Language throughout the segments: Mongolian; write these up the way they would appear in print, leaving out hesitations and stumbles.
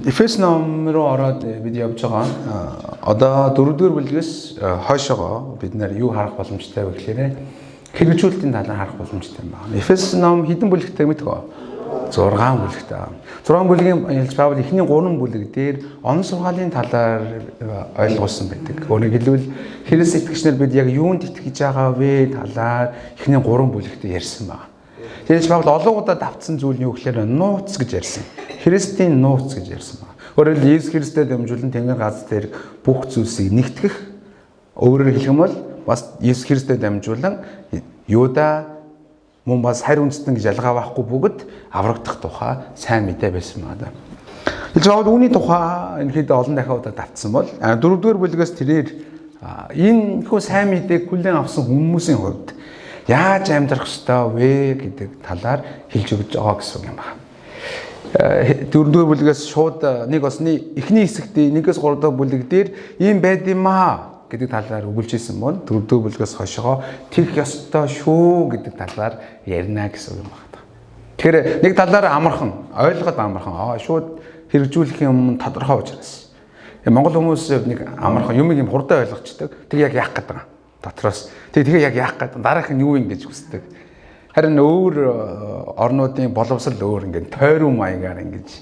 Эфес ном руу ороод бид явж байгаа. Одоо 4-р бүлгээс хойшоогоо бид нэр юу харах боломжтой вэ гэхээр хэрэгжүүлэлтийн талаар харах боломжтой юм байна. Эфес ном хэдэн бүлэгтэй мэдгүй? 6 бүлэгтэй. 6 бүлгийн ялж Паул эхний 3 бүлэг дээр он сургаалын талаар ойлгуулсан байдаг. Өөрөөр хэлбэл Христ итгэгчнэр бид яг юунд итгэж байгаа вэ талаар эхний 3 бүлэгтээ ярьсан байна. Тэгээс Паул олон удаа давтсан зүйл нь юу гэхээр нууц гэж ярьсан. Христийн нууц гэж ярьсан байна. Өөрөөр хэлбэл Иесус Христэд дамжуулан тэнгэр газар дээр бүх зүйлсийг нэгтгэх. Өөрөөр хэлэх юм бол бас Иесус Христэд дамжуулан Юда мөн бас харь үндэстэн гэж ялгаа байхгүй бүгд аврагдах тухай сайн мэдээ байсан байна. Тэгж Паул үүний тухай энэхэд олон дахин удаа давтсан бол 4-р бүлгээс тэрээр энэ хөө сайн мэдээг хүлээн авсан хүмүүсийн хувьд яаж амьдрах ёстой вэ гэдэг талаар хэлж өгч байгаа гэсэн юм байна. 4-р бүлгээс шууд нэг осны эхний хэсэгт 1-3 дахь бүлэг дээр ийм байд юм аа гэдэг талаар өгүүлжсэн бол 4-р бүлгээс хойшоо тэгх ёстой шүү гэдэг талаар ярина гэсэн юм байна. Тэгэхээр нэг талаараа амархан ойлгоход амархан шууд хэрэгжүүлэх юм тодорхой учраас Монгол хүмүүс нэг амархан юмыг юм хурдан ойлгочдөг. Тэг яг яах гэдэг юм. Дотроос тэгээ яг яах гэдэг дараах нь юу юм гэж хүсдэг. Харин өөр орнуудын боловсрол өөр ингээд тойрон маягаар ингэж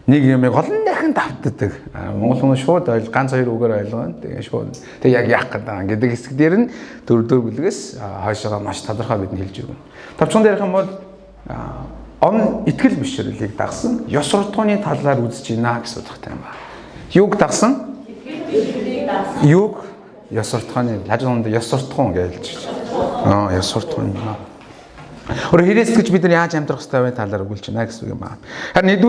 нэг юмыг олон дахин давтдаг. Монгол хүмүүс шууд ганц хоёр үгээр ойлгоно. Тэгээ шууд яг яах гэдэг хэсэг дээр нь 4-р бүлгээс хойшоогоо маш тодорхой бидний хэлж өгнө. Товчхон дээрх юм бол он итгэл бишрэлийг дагсан ёс суртахууны талаар үзэж байна гэсэн утгатай юм байна. Юуг дагсан? Итгэл бишрэлийг дагсан. Юуг? Ёс суртахууны хажуунд ёс суртахуун гэж. Ёс суртахуун юм аа. Өөрөөр Христ гэж бид нар яаж амьдрах ёстой вэ талаар өгүүлж байна гэсэн үг юм аа. Харин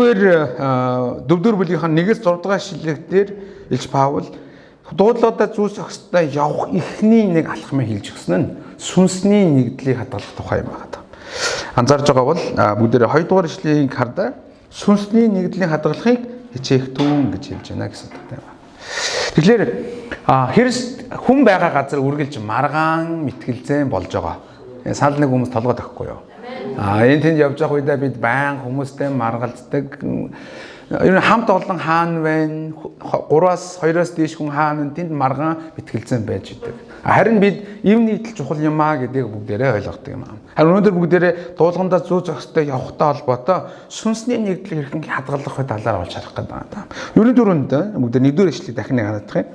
4-р бүлгийнхаа 1-6 дугаар шүлэгтэр Илж Паул дуудлуудаа зүүс өгсөй явах эхний нэг алхмыг хэлж өгсөн нь сүнсний нэгдлийг хадгалах тухай юм байна. Анзаарж байгаа бол бүгдээрээ 2 дугаар ишлэгийг хардаа сүнсний нэгдлийн хадгалахыг хичээх түн гэж хэлж байна гэсэн утгатай байна. Тэгэхээр Христ хүн байгаа газар үргэлж маргаан мэтгэлзэн болж байгаа. Санал нэг хүмүүс толгойд өгөхгүй юу? Энэ тэнд явж байгаа үедээ бид баян хүмүүстэй маргалддаг. Ер нь хамт олон хаан байна. 3-аас 2-оос дээш хүн хаан тэнд маргаан мэтгэлзэн байж идэг. Харин бид эв нийтэл чухал юм аа гэдгийг бүгдээрээ ойлгодог юм аа. Харин өнөөдөр бүгдээрээ дуулгандаа зүү зохистой явахтай холбоотой сүнсний нэгдлийг хэрхэн хадгалах вэ талаар олж харах гэдэг байна. Ерөн дөрөнд бүгд 1-р ишлэгийг дахин нэг харах юм.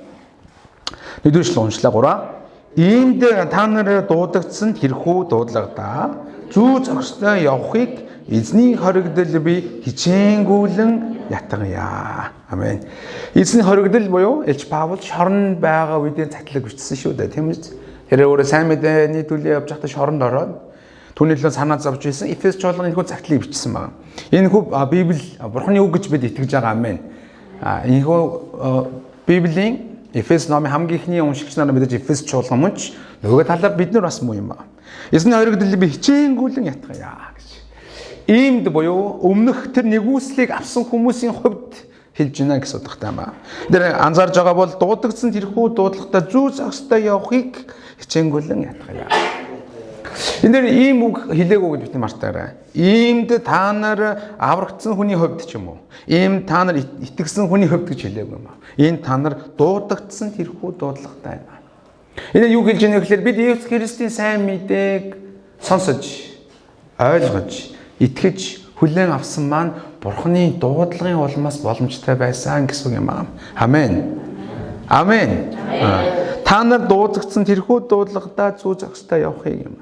1-р ишлэг уншлаа 3. Иймд та нар дуудагдсан тэрхүү дуудлагадаа зүү зохистой явахыг эзний хоригдол би хичээнгүүлэн ятгая. Амен. Эзний хоригдол буюу Илж Паул шоронд байгаа үедээ цатлаг бичсэн шүү дээ, тийм үү? Тэр өөрөө сайн мэдээний төлөө явж байхдаа шоронд ороод түүнийхээ санаа зовж исэн Эфес чуулганы энэхүү цатлыг бичсэн байна. Энэхүү Библи Бурхны үг гэж бид итгэж байгаа амен. Энэхүү Библийн Эфес номын хамгийн ихний уншигч нараа мэдээж Эфес чуулган мөнч нөгөө талаар бид нар бас муу юм байна. Эзний хоригдол би хичээнгүүлэн ятгая гэж. Иймд буюу өмнөх тэр нэгүслийг авсан хүмүүсийн хувьд хэлж байна гэсэн утгатай байна. Тэр анзаарж байгаа бол дуудагдсан тэрхүү дуудлагатай зүү зохистой явахыг хичээнгүүлэн ятгая. Энэ дээр ийм үг хэлээгүү гэж бид мартаарай. Иймд та нар аврагдсан хүний хувьд ч юм уу. Ийм та нар итгэсэн хүний хувьд гэж хэлээгүй юм аа. Энэ та нар дуудагдсан тэрхүү дуудлагатай байна. Энэ юу хэлж байгаа вэ гэхээр бид Иесус Христийн сайн мэдээг сонсож, ойлгож, итгэж, хүлээн авсан маань Бурхны дуудлагын улмаас боломжтой байсан гэсэн юм аа. Амен. Амен. Та нар дуудагдсан тэрхүү дуудлагадаа зүү зохистой явахыг юм.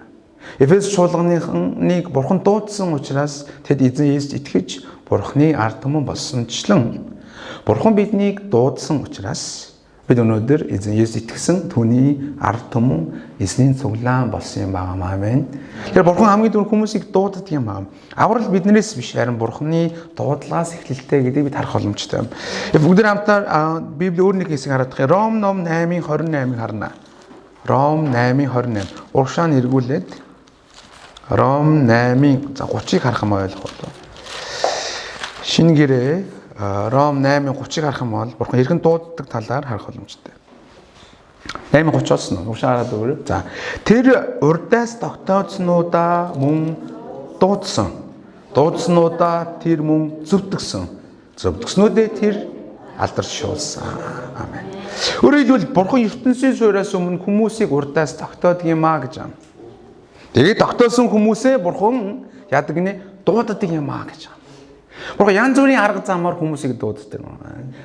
Эфес чуулганыг Бурхан дуудсан учраас тэд эзэн Иесуст итгэж Бурханы ард түмэн болсончлон Бурхан биднийг дуудсан учраас бид өнөөдөр эзэн Иесуст итгэсэн түүний ард түмэн эзний цуглаан болсон юм байна. Амен. Тэгэхээр Бурхан хамгийн түрүү хүмүүсийг дууддаг юм байна. Аврал биднээс биш харин Бурханы дуудлагаас эхлэлтэй гэдгийг бид харах боломжтой юм. Бүгд хамтдаа Библийн өөр нэг хэсэг харах. Ром ном 8:28-ыг харна. Ром 8:28. Уршаан эргүүлээд Ром 8:30-ыг харах юм ойлгох болов. Шинэ гэрээ Ром 8:30-ыг харах юм бол Бурхан хэрхэн дууддаг талаар харах боломжтой. 8:30-оос нь уушаараад өөр. За тэр урдаас тогтооцснуудаа мөн дуудсан. Дуудснуудаа тэр мөн зөвтгсөн. зөвдгснүүдээ тэр алдаршуулсан. Амен. Өөрөөр хэлбэл бурхан ертөнцийн суурьаас өмнө хүмүүсийг урдаас тогтоодог юм а гэж байна. Тэгээд тогтоосон хүмүүсээ бурхан яадаг нэ дуудадаг юм а гэж байна. Бурхан янз бүрийн арга замаар хүмүүсийг дууддаг.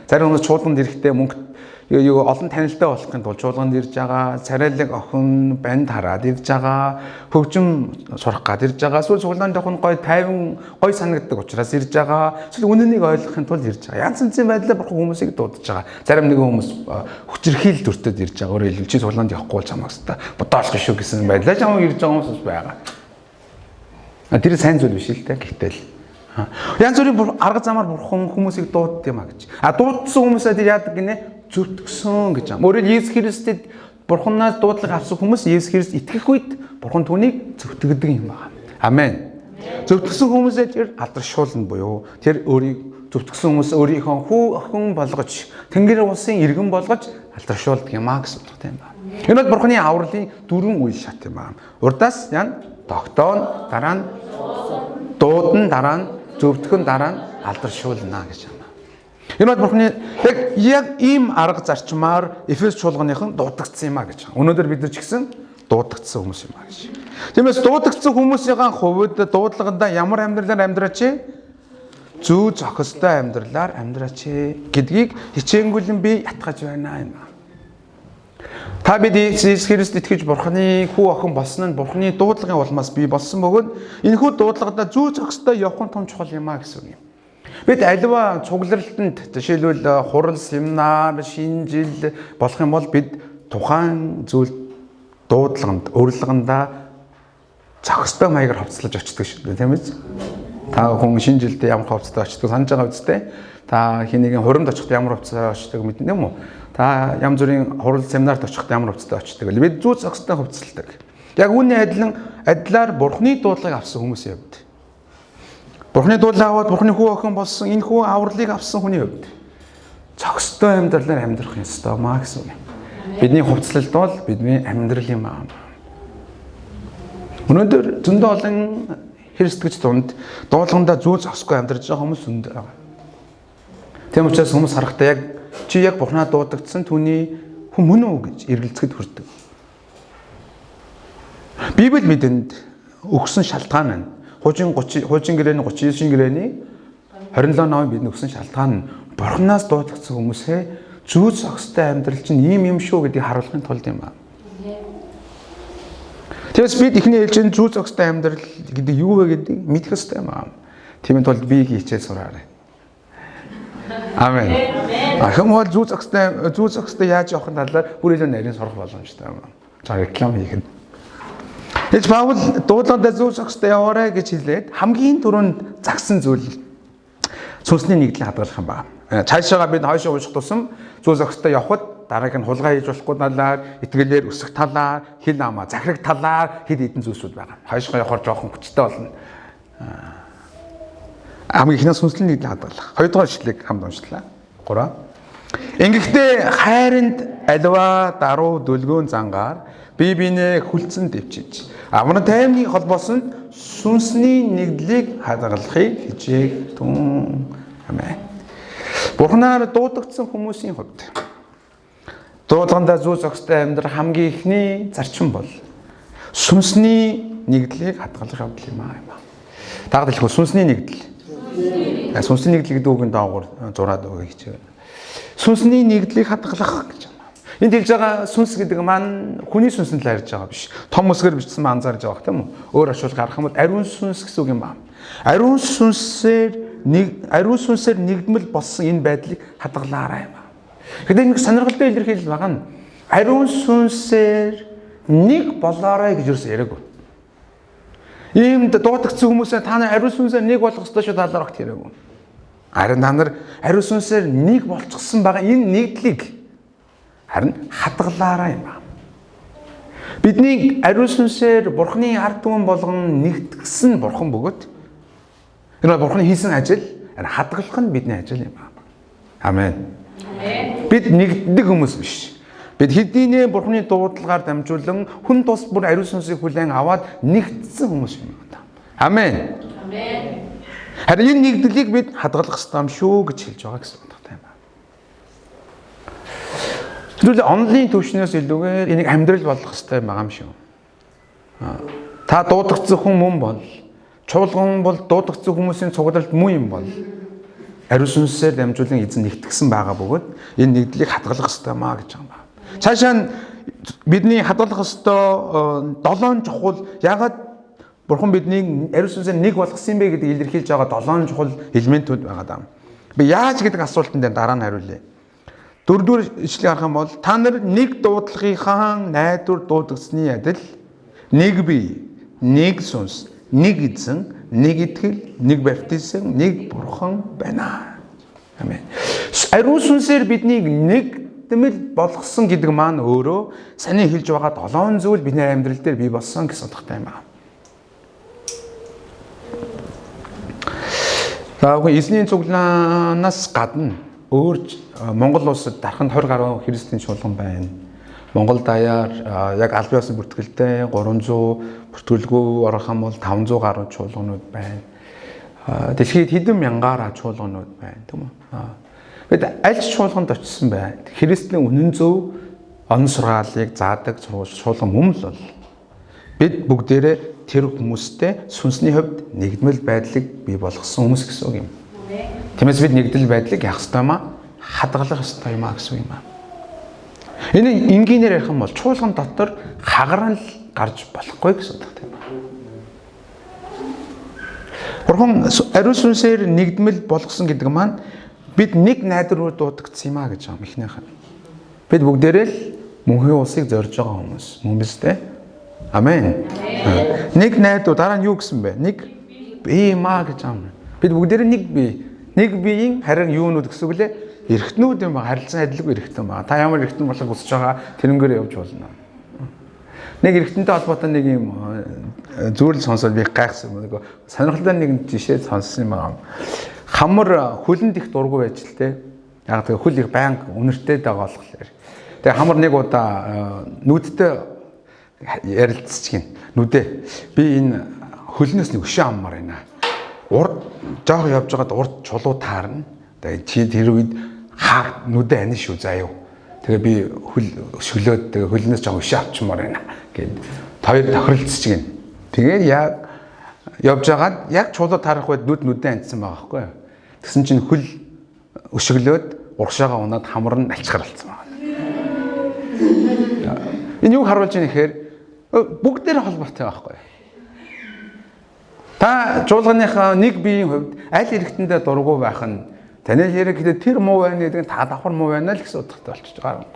Зарим хүмүүс чуулганд ирэхдээ мөнгө олон танилтай болохын тулд чуулганд ирж байгаа, царайлаг охин банд хараад ирж байгаа, хөгжим сурах гад ирж байгаа, эсвэл чуулганд охин гой тайван гой санагддаг учраас ирж байгаа, эсвэл үнэнийг ойлгохын тулд ирж байгаа. Янз бүрийн байдлаар бурхан хүмүүсийг дуудаж байгаа. Зарим нэгэн хүмүүс хүчирхийл дүртэд ирж байгаа. Өөрөөр хэлбэл чи чуулганд явахгүй бол чамаас та бодоолох шүү гэсэн байдлаар чамд ирж байгаа хүмүүс байгаа. Тэр сайн зүйл биш л дээ. Гэтэл янз бүрийн арга замаар бурхан хүмүүсийг дууддаг юм а гэж. Дуудсан хүмүүсээ тэр яадаг гинэ? Зүтгэсэн гэж байна. Өөрөөр Есүс Христэд бурханаас дуудлага авсан хүмүүс Есүс Христ итгэх үед бурхан түүнийг зөвтгөдөг юм байна. Амен. Зөвтгсөн хүмүүсээ тэр алдаршуулна буюу тэр өөрийг зөвтгсөн хүмүүс өөрийнхөө хүү охин болгож Тэнгэр улсын иргэн болгож алдаршуулдаг юм а гэсэн утгатай юм байна. Энэ бол бурханы авралын дөрвөн үе шат юм байна. Урдаас яна тогтоон, дараа нь дуудан, дараа нь зөвтгөн, дараа нь алдаршуулна гэж байна. Энэ бол бурханы яг ийм арга зарчмаар Эфес чуулганыхан дуудагдсан юм а гэж. Өнөөдөр бид нар ч гэсэн дуудагдсан хүмүүс юм а гэж. Тиймээс дуудагдсан хүмүүсийн хувьд дуудлагада ямар амьдралаар амьдраач зүү зохистой амьдралаар амьдраач гэдгийг хичээнгүйлэн би ятгаж байна юм а. Та бид Иесус Христ итгэж бурханы хүү охин болсон нь бурханы дуудлагын улмаас бий болсон бөгөөд энэ хүү дуудлагада зүү зохистой явах нь том чухал юм а гэсэн үг юм. Бид аливаа цугларалтанд жишээлбэл хурал, семинар, шинжил болох юм бол бид тухайн зүйл дуудлаганд, урилганда зохистой маягаар хувцлаж очдог шүү дээ, тийм ээ. Та хүн шинжилдээ ямар хувцтай очдог санаж байгаа үстэй. Та хинэгийн хуримд очиход ямар хувцтай очдог мэднэ юм уу? Та янз бүрийн хурал, семинарт очиход ямар хувцтай очдог. Бид зүү зохистой хувцалдаг. Яг үүний адилаар бурхны дуудлагыг авсан хүмүүсийн хувьд бурхны дуудлага аваад бурхны хүү охин болсон энэ хүү авралыг авсан хүний хувьд зохистой амьдралаар амьдрах ёстой маа гэсэн үг. Бидний хувцлалт бол бидний амьдрал юм аа. Өнөөдөр зөндөө олон Христгч дунд дуулгандаа зүү зохисгүй амьдарч байгаа хүмүүс зөндөө байгаа. Тийм учраас хүмүүс харахтаа яг чи яг бурхнаа дуудагдсан түүний хүн мөн үү гэж эргэлзэхэд хүрдэг. Библи бидэнд өгсөн шалтгаан нь хуучин гэрээний 39 гэрээний 27 номын бидний өгсөн шалтгаан нь бурхнаас дуудагдсан хүмүүсээ зүү зохистой амьдрал чинь ийм юм шүү гэдгийг харуулахын тулд юм аа. Тэгээс бид ихний ээлжинд зүү зохистой амьдрал гэдэг юу вэ гэдгийг мэдэх ёстой юм аа. Тиймээс тулд би хичээл сураарай. Амен. Ахмад зүү зохистой яаж явах нь талаар бүр илүү нарийн сурах боломжтой юм аа. За реклам хийх нь. Тэгж Паул дуудлагад зүү зохистой яваарай гэж хэлээд хамгийн түрүүнд загсан зүйл сүнсний нэгдлийг хадгалах юм байна. Цаашаага бид хойшоо унших тусам зүү зохистой явхад дарааг нь хулгай хийж болохгүй талаар, итгэлээр өсөх талаар, хил амаа захираг талаар хэд хэдэн зүйлсүүд байгаа. Хойшоо явахаар жоохон хүчтэй болно. Хамгийн ихнээс сүнсний нэгдлийг хадгалах. Хоёрдугаар ишлэгийг хамт уншлаа. 3. Ингэхдээ хайранд аливаа даруу дүлгөөн зангаар бие биенээ хүлцэн дэвчиж амар таймны холбоосон сүнсний нэгдлийг хадгалахыг хичээгтэн. Амен. Бурхнаар дуудагдсан хүмүүсийн хувьд дуудлагандаа зүү зохистой амьдрах хамгийн ихний зарчим бол сүнсний нэгдлийг хадгалах явдал юм аа. Тагд хэлэх сүнсний нэгдэл. Сүнсний нэгдэл гэдэг үгийн доогуур зураад өгөх хичээв. Сүнсний нэгдлийг хадгалах гэж байна. Энд хэлж байгаа сүнс гэдэг маань хүний сүнсэнд л харьж байгаа биш. Том үсгээр бичсэн маань анзаарж байгаа тийм үү? Өөр ашуул гарах юм бол ариун сүнс гэсэн үг юм байна. Ариун сүнсээр нэгдмэл болсон энэ байдлыг хадгалаарай юм байна. Гэхдээ нэг сонирхолтой илэрхийлэл байгаа нь ариун сүнсээр нэг болоорой гэж юусэн яриаггүй. Иймд дуудагдсан хүмүүсээ та нар ариун сүнсээр нэг болох ёстой шүү талаар огт яриаггүй. Харин та нар ариун сүнсээр нэг болчихсон байгаа энэ нэгдлийг харин хадгалаарай юм байна. Бидний ариун сүнсээр бурхны ард түмэн болгон нэгтгэсэн бурхан бөгөөд энэ бурхны хийсэн ажил хадгалах нь бидний ажил юм байна. Амен. Бид нэгддэг хүмүүс биш. Бид хэдийнэ бурхны дуудлагаар дамжуулан хүн тус бүр ариун сүнсийг хүлээн аваад нэгдсэн хүмүүс юм байна. Амен. Харин энэ нэгдлийг бид хадгалах ёстой юм шүү гэж хэлж байгаа гэсэн утгатай юм байна. Тэгвэл онлын төвшнөөс илүүгээр энийг амьдрал болгох ёстой юм байгаа юм шүү. Та дуудагдсан хүн мөн бол, чуулган бол дуудагдсан хүмүүсийн цуглалт мөн юм бол ариун сүнсээр дамжуулан эзэн нэгтгсэн байгаа бөгөөд энэ нэгдлийг хадгалах ёстой маа гэж байгаа юм байна. Цаашаа бидний хадгалах ёстой 7 чухал ягаад Бурхан биднийг ариун сүнсээр нэг болгосон юм бэ гэдгийг илэрхийлж байгаа 7 чухал элементүүд байгаа даа. Би яаж гэдэг асуултанд дараа нь хариулъя. 4-р ишлэгийг харах юм бол та нар нэг дуудлагынхаа найдвар дуудагдсны адил нэг бие, нэг сүнс, нэг эзэн, нэг итгэл, нэг баптизм, нэг Бурхан байна. Амен. Ариун сүнсээр биднийг нэгдмэл болгосон гэдэг маань өөрөө саний хэлж байгаа 7 зүйл бидний амьдрал дээр бий болсон гэсэн утгатай юм байна. За эзний цуглаанаас гадна өөр Монгол улсад дарханд 20 гаруй христийн чуулган байна. Монгол даяар яг албан ёсны бүртгэлтэй 300 бүртгэлгүй орох юм бол 500 гаруй чуулганууд байна. Дэлхийд хэдэн мянгаараа чуулганууд байна, тийм үү? Бид аль ч чуулганд очисон байна. Христийн үнэн зөв он сургаалыг заадаг чуулган мөн л бол бид бүгдээрээ тэр хүмүүстэй сүнсний хувьд нэгдмэл байдлыг бий болгосон хүмүүс гэсэн үг юм. Тиймээс бид нэгдэл байдлыг яах ёстой юм аа? Хадгалах ёстой юм аа гэсэн юм аа. Энэ энгийнээр ярих юм бол чуулган дотор хагаран л гарч болохгүй гэсэн утгатай юм аа. Бурхан ариун сүнсээр нэгдмэл болгосон гэдэг маань бид нэг найдвар руу дуудагдсан юм аа гэж байгаа юм ихнийхэн. Бид бүгдээрээ л мөнхийн улсыг зорж байгаа хүмүүс. Мөн биз дээ? Амен. Нэг найдвар дараа нь юу гэсэн бэ? Нэг бие маа гэж байгаа юм. Бид бүгдээрээ нэг бие. Нэг биеийн харин юунууд гэсэн үг лээ? Эргэтнүүд юм ба харилцан адилгүй эргэтэн ба. Та ямар эргэтэн болох хүсэж байгаа тэрнгээр явж болно. Нэг эргэтэнтэй холбоотой нэг юм зүйл сонсоод би гайхсан. Нэг сонирхолтой нэг жишээ сонссон юм аа. Хамар хөлөнд их дургүй байж л те. Яг тэгээ хөл их байнга үнэртэй байгаа болохоор. Тэгээ хамар нэг удаа нүдтэй ярилцчихин нүдэ би энэ хөлнөөс нэг өшөө аммаар байна. Урд жоох явж байгаад урд чулуу таарна. Тэгээ чи тэр үед хаа нүдэ ани шүү заа юу. Тэгээ би хөл өшгөлөөд тэгээ хөлнөөс жоох өшөө авчмаар байна гэд хоёр тохиролцчихин. Тэгээд яг явж байгаад яг чулуу таарах үед нүдэ анцсан байгаа байхгүй юу. Тэгсэн чинь хөл өшгөлөөд урагшаага унаад хамар нь алчгаралцсан байна. Энэ юу харуулж байгаа нэхээр бүгдээр холбоотой байхгүй. Та чуулганыхаа нэг биеийн хувьд аль эргэтэндээ дургу байх нь таны хэрэг гэдэг тэр муу байна гэдэг нь та давхар муу байна л гэсэн утгатай болчихж байгаа юм.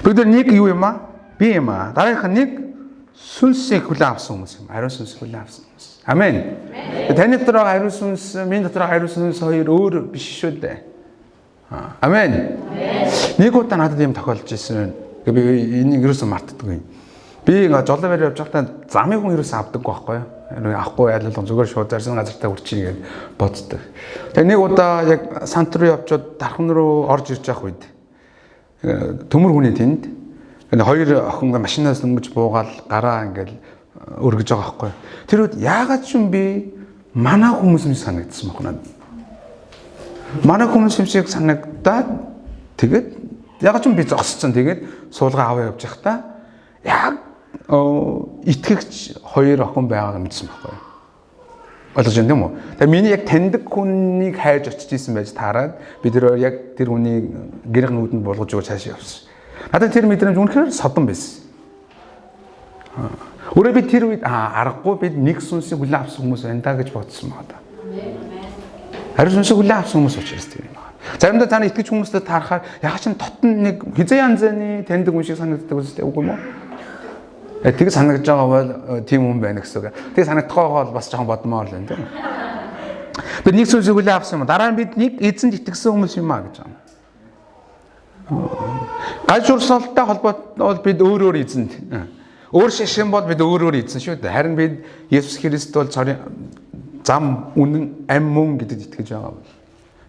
Бүгдээр нэг юу юм аа? Би юм аа. Дараагийнх нь нэг сүнсийг хүлээн авсан хүмүүс юм. Ариун сүнсийг хүлээн авсан хүмүүс. Амен. Таны дотор байгаа ариун сүнс, миний дотор байгаа ариун сүнс хоёр өөр биш шүү дээ. Амен. Нэг удаа надад юм тохиолдож ирсэн. Би энийг ерөөсөө мартдаггүй. Би ингээ жолоо барь явж байхдаа замын хүн ерөөсөө авдаггүй байхгүй юу? Авахгүй яллал зүгээр шууд зарсан газартаа үрчиж гээд боддог. Тэгээ нэг удаа яг сант руу явчаад дархан руу орж ирж явах үед төмөр хүний тэнд хоёр охин машинаас дөнгөж буугаал гараа ингээл өргөж байгаа байхгүй юу? Тэр үед яагаад ч юм би манай хүмүүс юм санагдсан баг надад. Манай хүмүүс юм шиг санагдаад тэгээд ягаад ч юм би зогссон тэгээд суулгаа аваа явж байхдаа яг итгэгч хоёр охин байгааг мэдсэн байхгүй юу? Ойлгож байна тийм үү? Тэгээ миний яг таньдаг хүнийг хайж очиж исэн байж таарад бид тэр яг тэр хүний гэр нүдэнд болгож өгөө цаашаа явсан. Надад тэр мэдрэмж үнэхээр содон байсан. Өөрөө би тэр үед аргагүй бид нэг сүнсийг хүлээн авсан хүмүүс байна да гэж бодсон байна да. Ариун сүнсийг хүлээн авсан хүмүүс учраас тийм байна. Заримдаа таны итгэж хүмүүстэй таарахаар ягаад ч дотн нэг хизээ янзны таньдаг хүн шиг санагддаг үстэй үгүй юм уу? Тэг санагдж байгаа бол тийм хүн байна гэсэн үг. Тэг санагдах байгаа бол бас жоохон бодмоор л байна тийм. Бид нэг сүнсийг хүлээн авсан юм. Дараа нь бид нэг эзэнд итгэсэн хүмүүс юм аа гэж байна. Гажуурсалтай холбоотой бол бид өөр эзэнд. Өөр шашин бол бид өөр эзэн шүү дээ. Харин бид Есүс Христ бол зам үнэн ам мөн гэдэгт итгэж байгаа бол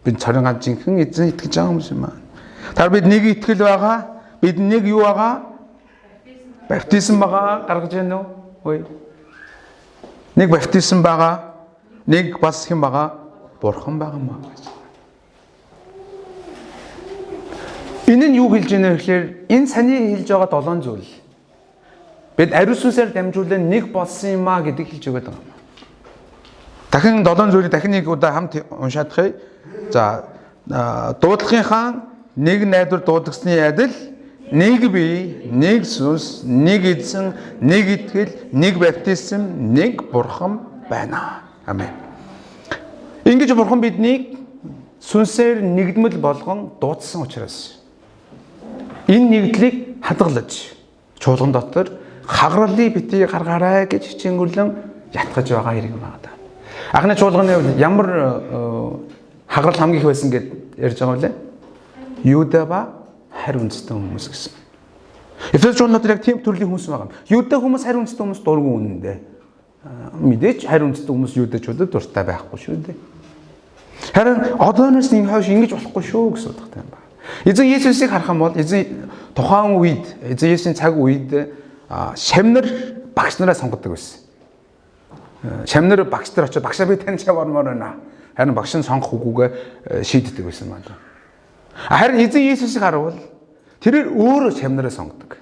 бид цорын ганц жинхэнэ эзэн итгэж байгаа хүмүүс юм аа. Тэр бид нэг итгэл байгаа. Бид нэг юу байгаа? Баптизм байгаа гаргаж байна уу? Ой. Нэг баптизм байгаа. нэг бас хэн байгаа? Бурхан байгаа маа гэж. Энэ нь юу хэлж байна вэ гэхээр энэ саний хэлж байгаа 7 зүйл. Бид ариун сүнсээр дамжуулан нэг болсон юм а гэдгийг хэлж өгöd байгаа юм. Дахин 7 зүйлийг дахин нэг удаа хамт уншаадахыг. За дуудлагынхаа нэг найдвар дуудагсны адил нэг бие, нэг сүнс, нэг эзэн, нэг итгэл, нэг баптизм, нэг бурхан байна. Амен. Ингэж бурхан биднийг сүнсээр нэгдмэл болгон дуудсан учраас энэ нэгдлийг хадгалж чуулган дотор хагаралыг битгий гаргаарай гэж хичээнгүрлэн ятгаж байгаа хэрэг юм байна. Анхны чуулганы хувьд ямар хагарал хамгийн их байсан гэд ярьж байгаа вэ? Юда ба харь үндэстэн хүмүүс гэсэн. Эфес чуулган дотор яг тийм төрлийн хүмүүс байгаа юм. Юда хүмүүс харь үндэстэн хүмүүс дургүй үнэндээ. Мэдээж харь үндэстэн хүмүүс юдачуудад дуртай байхгүй шүү дээ. Харин одооноос энэ хойш ингэж болохгүй шүү гэсэн утгатай юм байна. Эзэн Есүсийг харах юм бол эзэн тухайн үед эзэн Есүсийн цаг үед шамнар багш нараа сонгодог байсан. Шамнар багш нар очиод багшаа би тань чав ормоор байна. Харин багш нь сонгох үгүйгээ шийддэг байсан байна. Харин эзэн Есүсийг харуул тэрээр өөрөө шамнараа сонгодог.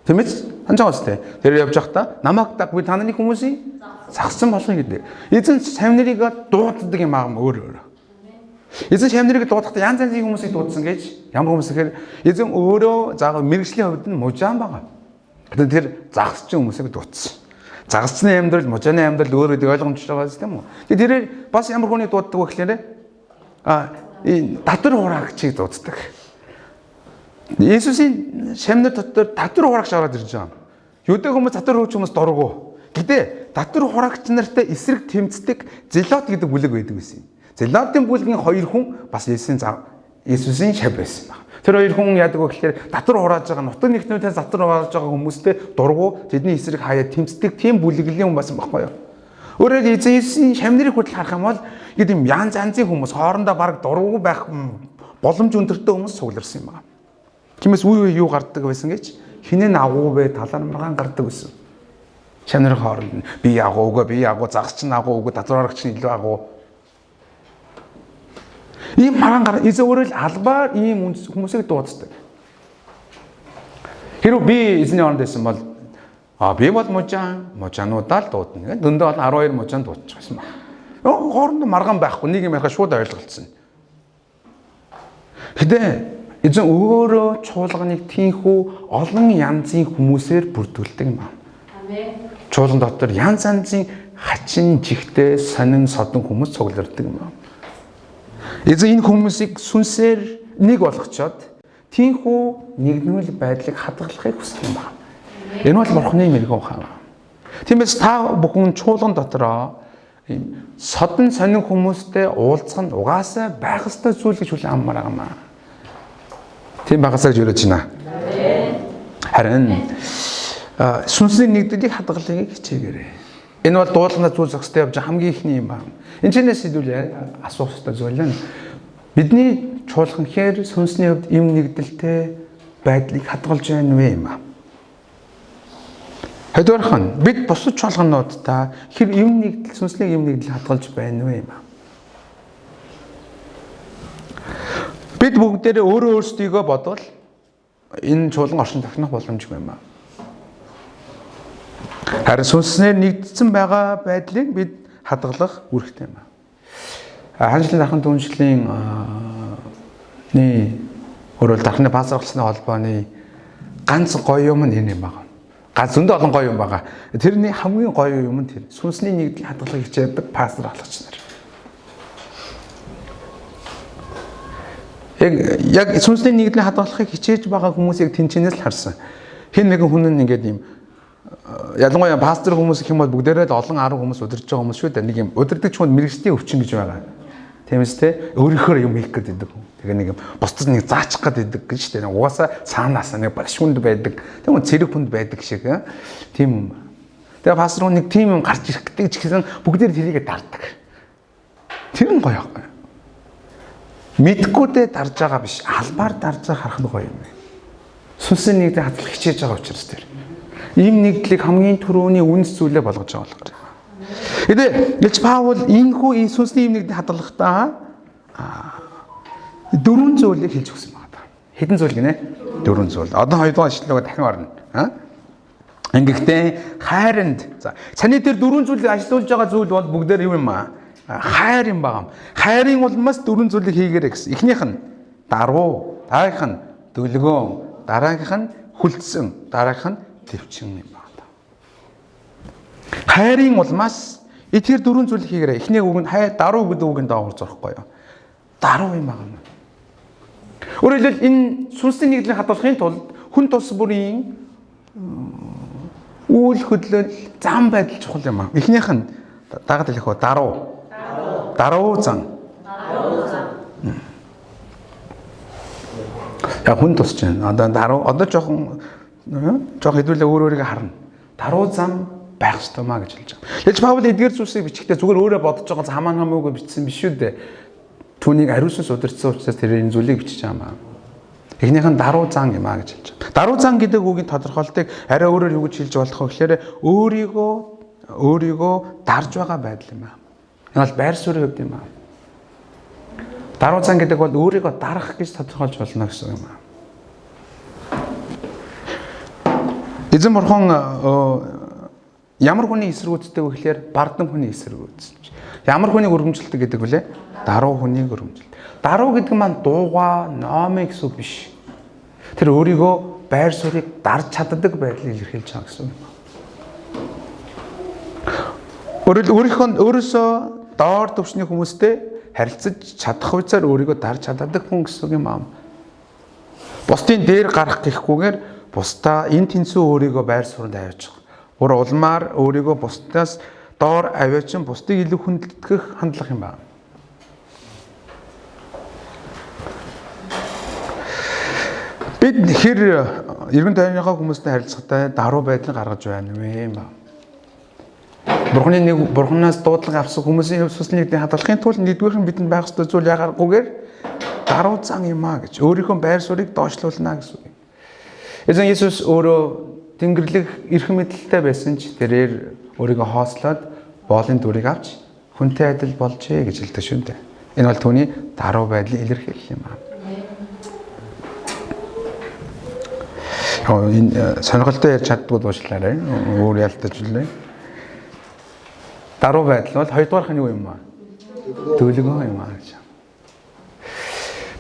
Тийм ээ? Ханчаас тэ. Тэр явж байхдаа намайг даг би таны хүмүүсийн загсан болгоё гэдэг. Эзэн шамнарыг дууддаг юм аа өөр. Эзэн шамнарыг дуудахдаа янз янзын хүмүүсийг дуудсан гэж ямар хүмүүс гэхээр эзэн өөрөө заавал мэрэгжлийн хувьд нь мужаан байгаа. Гэтэл тэр загасчин хүмүүсийг дуудсан. Загасчны амьдрал, мужааны амьдрал өөр гэдэг ойлгомжтой байгаа тийм үү? Тэгээд тэрээр бас ямар хүний дууддаг вэ гэхээр энэ татвар хураагчийг дууддаг. Есүсийн шамнар дотор татвар хураагч ороод ирж байгаа. Юудэ хүмүүс татвар хураагч хүмүүс дургу. Гэтэ татвар хураагч нартай эсрэг тэмцдэг зелот гэдэг бүлэг байдаг байсан юм. Зелотын бүлгийн 2 хүн бас Есүсийн шав байсан байна. Тэр 2 хүн яадаг вэ гэхээр татвар хурааж байгаа нутаг нэгтнүүдээс татвар хурааж байгаа хүмүүстэй дургу тэдний эсрэг хаяа тэмцдэг тийм бүлэглэлийн хүн байсан байхгүй юу? Өөрөөр Есүсийн шамнарыг хүртэл харах юм бол ийм янз янзын хүмүүс хоорондоо баг дургу байх боломж өндөртэй хүмүүс цугларсан юм байна. Тиймээс үе юу гардаг байсан гэж хинэн агуу бэ талаар маргаан гардаг байсан. Шамнарын хооронд би агуугаа би агуу загасч нь агуугаа татвар хураагч нь илүү агуу. Ийм маргаан гар эзэн өөрөө л албаар ийм хүмүүсийг дууддаг. Хэрвээ би эзний оронд байсан бол би бол мужаануудаа л дуудана. Дөндөө бол 12 мужаан дуудчихсан байна. Хоорондоо маргаан байхгүй нэг юм ярихаа шууд ойлголцсон. Гэтэ эзэн өөрөө чуулганыг тийхүү олон янзын хүмүүсээр бүрдүүлдэг юм байна. Амен. Чуулган дотор янз янзын хачин, жигтэй, сонин, содон хүмүүс цугларддаг юм байна. Эзэн энэ хүмүүсийг сүнсээр нэг болгочоод тийхүү нэгнүүл байдлыг хадгалахыг хүсэх юм байна. Энэ бол Бурханы мэрэгэн ухаан. Тиймээс та бүхэн чуулган дотроо содон сонин хүмүүстэй уулзах нь угаасаа байх ёстой зүйл гэж хүлээн авмаар байгаа юм аа. Тийм багасаа гэж өрөөж байна. Харин сүнсний нэгдлийг хадгалахыг хичээгээрэй. Энэ бол дуулахнаа зүйл зохистой явж хамгийн ихний юм байна. Энэ чинээс хэдүүлээ асуух ёстой зүйл нь бидний чуулган хээр сүнсний хувьд им нэгдэлтэй байдлыг хадгалж байна вэ юм аа. Хэдүүрхэн бид бусад чуулгануудаа хэр им нэгдэл сүнсний им нэгдэл хадгалж байна вэ юм аа. Бид бүгдээрээ өөрөө өөрсдийгөө бодвол энэ чуулган оршин тогтнох боломжгүй юм аа. Харин сүнснээр нэгдсэн байгаа байдлыг бид хадгалах үүрэгтэй юм аа. Ханшлын ахын түншлийн өөрөөр дархны пастор болсны холбооны ганц гоё юм нь энэ юм байна. Ганц зөндөө олон гоё юм байгаа. Тэрний хамгийн гоё юм нь тэр сүнсний нэгдэл хадгалахыг хичээдэг пастор алгач нар. Яг сүнсний нэгдлийг хадгалахыг хичээж байгаа хүмүүсийг тэнцэнээс л харсан. Хэн нэгэн хүн нь ингээд юм ялангуяа пастор хүмүүс гэх юм бол бүгдээрээ л олон 10 хүмүүс удирдах байгаа хүмүүс шүү дээ. Нэг юм удирдах ч хүн мэрэгчлийн өвчин гэж байгаа. Тиймээс те өөрийнхөө юм хийх гээд байдаг. Тэгээ нэг юм бусдад нэг заачих гээд байдаг гэж те. Угаасаа цаанаас нэг багш хүнд байдаг. Тэгвэл цэрэг хүнд байдаг шиг тийм юм. Тэгээ пастор хүн нэг тийм юм гарч ирэх гэдэг ч гэсэн бүгдээр тэрийгэ дарддаг. Тэр нь гоё байхгүй. Мэдгүйдээ дарж байгаа биш, албаар дарж байгаа харах нь гоё юм. Сүнсний нэгдэл хадгалах хичээж байгаа учраас тэр. Ийм нэгдлийг хамгийн түрүүний үнс зүйлээ болгож байгаа болохоор. 근데 Илч Паул энэхүү энэ сүнсний юмныг хадгалахдаа дөрвөн зүйлийг хэлж өгсөн байна. Хэдэн зүйл гинэ? Дөрвөн зүйл. Одоо хоёрдугаар ишлэгээ дахин орно. Ингэхдээ хайранд. За саний дээр дөрвөн зүйлийг ажилуулж байгаа зүйл бол бүгдээр юу юм аа? Хайр юм байна. Хайрын улмаас дөрвөн зүйлийг хийгээрэй гэсэн. Эхнийх нь даруу, дараагийнх нь дүлгөөн, дараагийнх нь хүлцэн, дараагийнх нь төвчин юм байна. Хайрын улмаас эдгээр дөрвөн зүйлийг хийгээрэй. Эхний үг нь хайр, даруу гэдэг үгэнд доогор зорихгүй юу? Даруу юм байна. Өөрөөр хэлбэл энэ сүнсний нэгдлийг хадгалахын тулд хүн тус бүрийн үйл хөдлөл зам байдал чухал юм аа. Эхнийх нь дагаад хэлэх үү? Даруу. Даруу зам. Яг хүн тусч байна. Одоо даруу одоо жоох хэдүүлээ өөрийгөө харна. Даруу зам байх ёстой маа гэж хэлж байгаа. Илч Паул эдгээр зүйлсийг бичихдээ зүгээр өөрөө бодож байгаа хамаа хамаагүй бичсэн биш үү дээ. Түүнийг ариусан судалсан учраас тэр энэ зүйлийг бичиж байгаа юм. Эхнийх нь даруу зан юм а гэж хэлж байгаа. Даруу зан гэдэг үгийн тодорхойлолтыг арай өөрөөр юу гэж хэлж болох вэ гэхээр өөрийгөө дарж байгаа байдал юм а. Энэ бол байр суурийн хувьд юм а. Даруу зан гэдэг бол өөрийгөө дарах гэж тодорхойлж болно гэсэн юм а. Эзэн бурхан ямар хүний эсэргүүцдэг вэ гэхээр бардам хүний эсэргүүцэж. Ямар хүнийг өргөмжилдэг гэдэг вүлээ? Даруу хүнийг өргөмжилдэг. Даруу гэдэг маань дууга, номыг гэсэн үг биш. Тэр өөрийгөө байр суурийг дарж чаддаг байдлыг илэрхийлж байгаа гэсэн үг. Өөрөөсөө доор төвшний хүмүүстэй харилцаж чадах хуйцаар өөрийгөө дарж чаддаг хүн гэсэн үг юм аа. Бусдын дээр гарах гэхгүйгээр бусдаа энэ тэнцүү өөрийгөө байр суурьнд аваачих. Бүр улмаар өөрийгөө бусдаас доор аваачин бусдыг илүү хүндэтгэх хандлага юм байна. Бид хэр эргэн тойрныхоо хүмүүстэй харилцахтай даруу байдлыг гаргаж байна вэ юм ба. Бурханаас дуудлага авсан хүмүүсийн сүнсний нэгдийг хадгалахын тулд нэгдүгээр нь бидэнд байх ёстой зүйл яагааргүйгээр даруу зан юм а гэж өөрийнхөө байр суурийг доошлуулна гэсэн үг. Эзэн Есүс өөрөө Тэнгэрлэг эрх мэдэлтэй байсан ч тэрээр өөрийгөө хоослоод боолын дүрийг авч хүнтэй адил болжээ гэж хэлдэг шүү дээ. Энэ бол түүний даруу байдлыг илэрхийлэх юм аа. Энэ сонирхолтой ярьж чаддгүй уучлаарай. Өөр ялтаж үлээ. Даруу байдал бол хоёрдугаарх нь юу юм аа? Дүлгөөн юм аа гэж.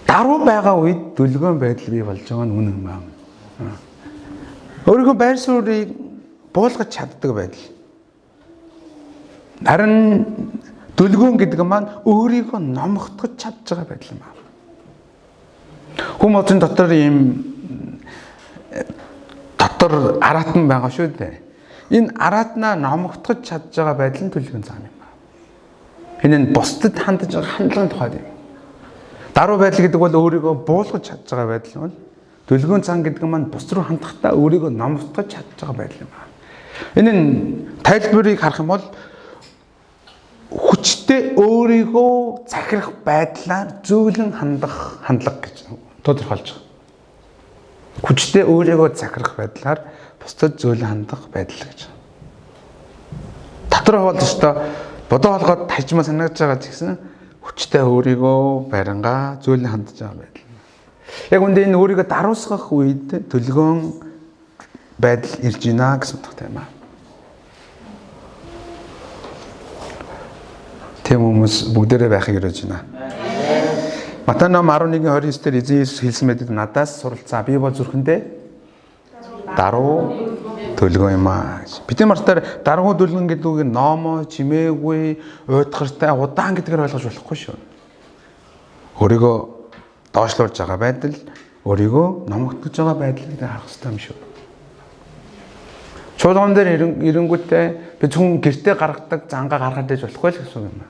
Даруу байгаа үед дүлгөөн байдал бий болж байгаа нь үнэн юм аа. Өөрийнхөө байр суурийг буулгаж чаддаг байдал. Харин дүлгөөн гэдэг маань өөрийгөө номготгож чадж байгаа байдал юм аа. Хүмүүсийн дотор аратан байгаа шүү дээ. Энэ аратнаа номготгож чадж байгаа байдал нь дүлгөөн зам юм аа. Энэ нь бусдад хандаж байгаа хандлагын тухайд юм. Даруу байдал гэдэг бол өөрийгөө буулгаж чадж байгаа байдал нь. Дүлгөөн цан гэдэг маань бус руу хандахтаа өөрийгөө номтгож чадж байгаа байдал юм байна. Энэ нь тайлбарыг харах юм бол хүчтэй өөрийгөө захирах байдлаар зөөлөн хандах хандлага гэж тодорхойлж байгаа. Хүчтэй өөрийгөө захирах байдлаар бусдад зөөлөн хандах байдал гэж. Дотороо бол өстой бодоо холгоод тажмаа санагдаж байгаа гэсэн хүчтэй өөрийгөө барингаа зөөлөн хандж байгаа байдал. Яг үндэ энэ өөрийгөө даруусгах үед төлгөөн байдал ирж байна гэсэн утгатай юм аа. Тэм хүмүүс бүгдээрээ байхыг өрөөж байна. Матай ном 11:29 дээр эзэн Есүс хэлсэн байдаг надаас суралцаа би бол зүрхэндээ даруу төлгөөн юм аа. Бидний мартаар даруу төлгөөн гэдэг үг номоо чимээгүй уйдгартай удаан гэдгээр ойлгож болохгүй шүү. Өөрийгөө доошлуулж байгаа байдал, өөрийгөө номготгож байгаа байдлыг харах хэрэгтэй юм шүү. Чуулган дээр ирэнгүүтээ би зөвхөн гэртээ гаргадаг зангаа гаргаад иж болохгүй л гэсэн юм.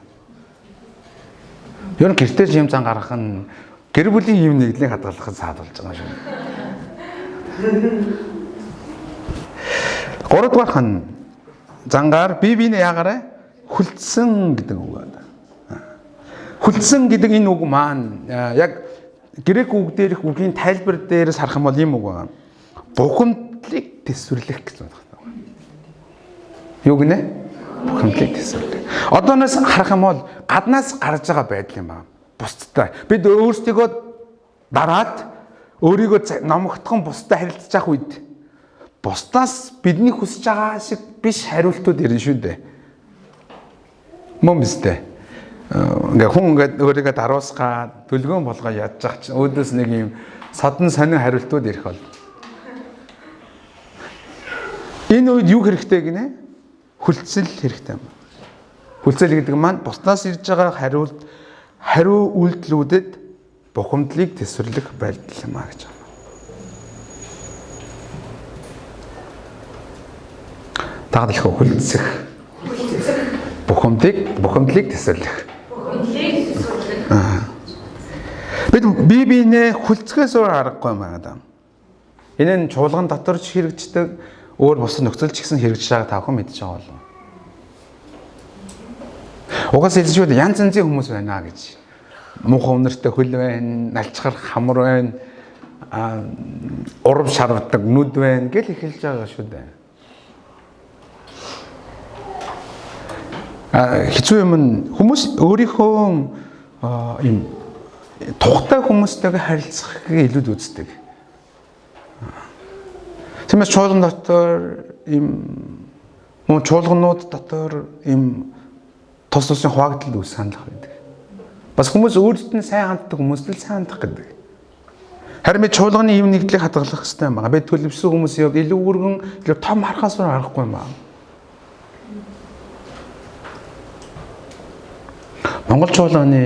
Ер нь гэртээ юм зан гаргах нь гэр бүлийн юм нэгдлийг хадгалахад саадулж байгаа шүү. Гуравдугаарх нь зангаар бие биенээ яагараа хүлцсэн гэдэг үг байна. Хүлцсэн гэдэг энэ үг маань яг грек үг дээрх үгийн тайлбар дээрээс харах юм бол юм үг байна. Бухимдлыг тэсвэрлэх гэсэн үг байна. Юу гинэ? Бухимдлыг төсөөлдөг. Одооноос харах юм бол гаднаас гарч байгаа байдал юм байна. Бусдтай. Бид өөрсдийгөө дараад өөрийгөө номогдхон бусдад харилцаж явах үед бусдаас бидний хүсэж байгаа шиг биш хариултууд ирнэ шүү дээ. Мөн биз дээ. Ингээ хүн ингээд өөрийгөө даруусгаад төлгөөн болгоо ядж байгаа чинь өөдөөс нэг юм содон сонин хариултууд ирэх бол. Энэ үед юу хэрэгтэй гинэ? Хүлцэл хэрэгтэй юм. Хүлцэл гэдэг маань бусдаас ирж байгаа хариу үйлдэлүүдэд бухимдлыг төсвөрлөх байдал юм а гэж байна. Таадлах хүлцэх. Бухимдлыг төсвөрлөх. Бид биенээ хүлцгээс өөр аргагүй юм байна. Энэ нь чуулган дотор ч хэрэгждэг, өөр бус нөхцөл ч гэсэн хэрэгжиж байгааг та бүхэн мэдж байгаа болов. Угаас хэлжүүд янз янзын хүмүүс байна гэж. Муухай өнөртэй хөл байна, налчхар хамар байна, урав шарвдаг нүд байна гэл эхэлж байгаа шүү дээ. Хэцүү юм нь хүмүүс өөрийнхөө юм тухтай хүмүүстэйгээ харилцахыг илүүд үздэг. Тиймээс чуулган дотор мөн чуулганууд дотор тус тусын хуваагдал үүс хандлах байдаг. Бас хүмүүс өөрсдөд нь сайн ханддаг хүмүүст л сайн хандах гэдэг. Харин бид чуулганы юм нэгдлийг хадгалах хэрэгтэй юм байна. Бид төлөвсөн хүмүүсийн хувьд илүү өргөн, илүү том харахаас өөр аргагүй юм байна. Монгол чуулганы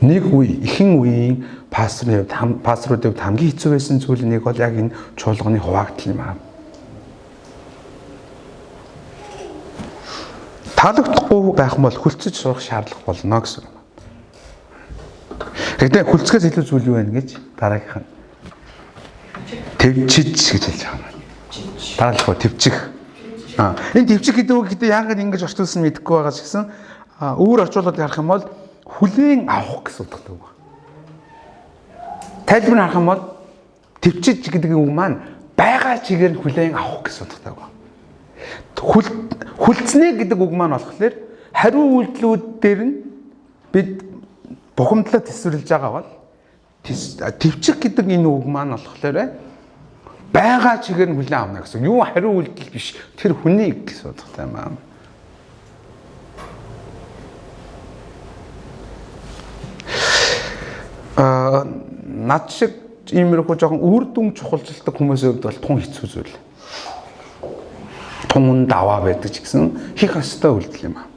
нэг үе, ихэнх үеийн пасторуудын хувьд хамгийн хэцүү байсан зүйл нэг бол яг энэ чуулганы хуваагдал юм аа. Таалагдахгүй байх юм бол хүлцэж сурах шаардлага болно гэсэн юм. Гэхдээ хүлцгээс илүү зүйл юу вэ гэж дараагийнх нь төвчиж гэж хэлж байгаа юм. Таалахгүй төвчих. Энэ төвчих гэдэг үг гэдэг яагаад ингэж орчуулсан мэдэхгүй байгаа ч гэсэн өөр орчуулгад харах юм бол хүлээн авах гэсэн утгатай үг. Тайлбар харах юм бол төвчиж гэдэг үг маань байгаа чигээр хүлээн авах гэсэн утгатай үг. Хүлцнэ гэдэг үг маань болохоор хариу үйлдэлүүд дээр нь бид бухимдлаа төсвөрлж байгаа бол төвчих гэдэг энэ үг маань болохоор байгаа чигээр нь хүлээн авна гэсэн. Юу хариу үйлдэл биш. Тэр хүний гэсэн утгатай юм аа. Над шиг иймэрхүү жоохон үр дүн чухалчилдаг хүмүүсийн хувьд бол тун хэцүү зүйл. Тун даваа байдаг ч гэсэн хийх ёстой үйлдэл юм аа.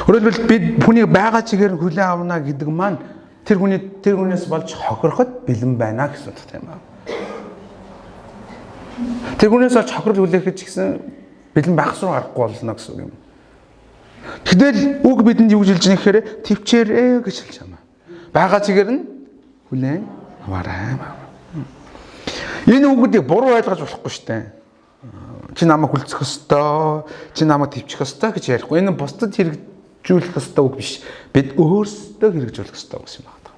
Өөрөлдвөл бид хүний байгаа чигээр хүлээн авна гэдэг маань тэр хүнээс болж хохироход бэлэн байна гэсэн утгатай юм аа. Тэр хүнээс болж хохирол хүлээхэд ч гэсэн бэлэн байх руу аргагүй болно гэсэн үг юм. Тэгвэл үг бидэнд юу гэж хэлж байгаа гэхээр төвчээрээ гэж хэлж байна. Бага чигээр нь хүлээн аваарай. Энэ үгүүдийг буруу ойлгож болохгүй шүү дээ. Чи намайг хүлцэх ёстой, чи намайг төвчих ёстой гэж ярихгүй. Энэ бусдад хэрэгжүүлэх ёстой үг биш. Бид өөрсдөө хэрэгжүүлэх ёстой үг юм байна.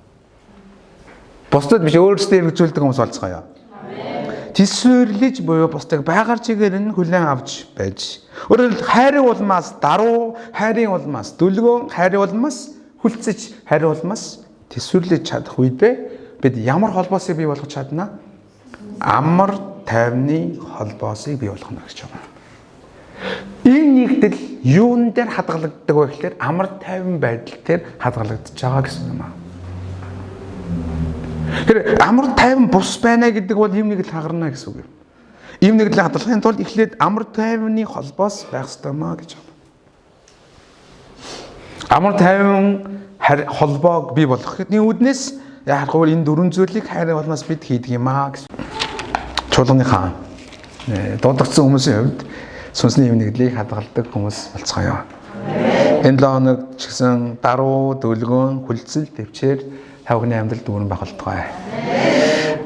Бусдад биш өөрсдөө хэрэгжүүлдэг хүмүүс болцгоё. Тэсвэрлэж буюу бусдыг байгаар чигээр нь хүлээн авч байж. Өөрөөр хайрын улмаас даруу, хайрын улмаас дүлгөөн, хайрын улмаас хүлцэж, хайрын улмаас тэсвэрлэж чадах үедээ бид ямар холбоосыг бий болгож чадна? Амар тайвны холбоосыг бий болгоно гэж байна. Энэ нэгдэл юун дээр хадгалагддаг вэ гэхээр амар тайван байдал дээр хадгалагдаж байгаа гэсэн юм аа. Тэгэхээр амар тайван бус байна гэдэг бол ийм нэгдэл хагарна гэсэн үг юм. Ийм нэгдлийг хадгалахын тулд эхлээд амар тайвны холбоос байх ёстой маа гэж байна. Амар тайван холбоог бий болгох гэдэг үүднээс яахгүй энэ дөрвөн зүйлийг хайрын улмаас бид хийдэг юм аа гэсэн. Чуулганыхаа дуудагдсан хүмүүсийн хувьд сүнсний юм нэгдлийг хадгалдаг хүмүүс болцгоё. Энэ 7 хоног ч гэсэн даруу, дүлгөөн, хүлцэл, төвчээр тавхны амьдрал дүүрэн байх болтугай.